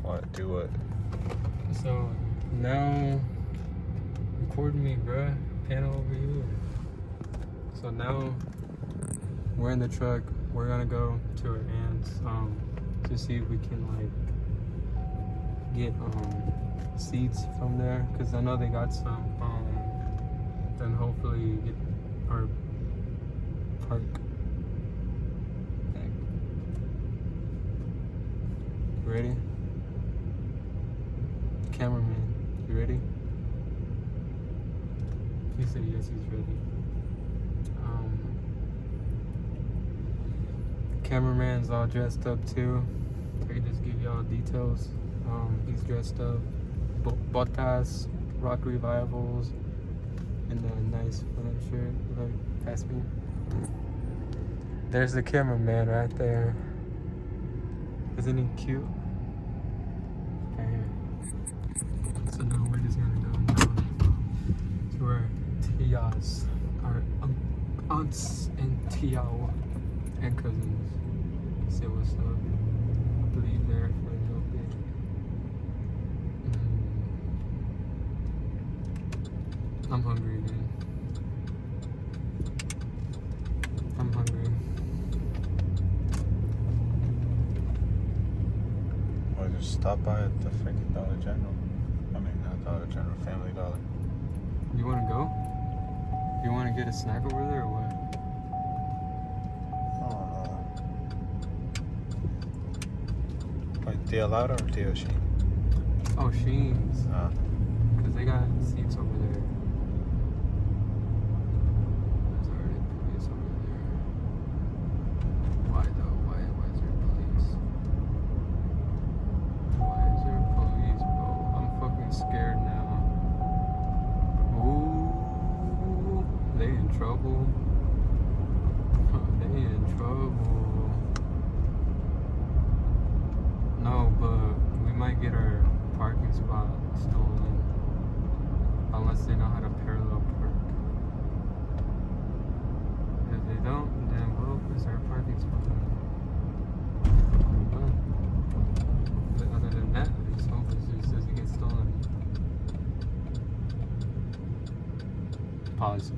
What? Do what? So now, record me, bruh. Panel over here. So now we're in the truck. We're gonna go to our aunt's to see if we can like get seats from there, because I know they got some. Then hopefully get our park back. You ready? Cameraman, you ready? He said yes, he's ready. Cameraman's all dressed up too. I can just give y'all details. He's dressed up, botas, rock revivals, and a nice flannel shirt. Look, pass me. There's the cameraman right there. Isn't he cute? Right here. So now we're just gonna go now to our tias, our aunts and tiao and cousins. Say what's up. I'll leave there for a little bit. I'm hungry again. I'm hungry. Or just stop by at the freaking Dollar General. I mean, not Dollar General, Family Dollar. You wanna go? You wanna get a snack over there or what? Like Tia Laura or Tia Sheen? Oh, Sheen's. Because they got seats over there. There's already police over there. Why though? Why is there police? Why is there police, bro? I'm fucking scared now. Ooh, they in trouble. They in trouble. No, but we might get our parking spot stolen unless they know how to parallel park. If they don't, then we'll lose our parking spot. But other than that, I just hope it just doesn't get stolen. Pause.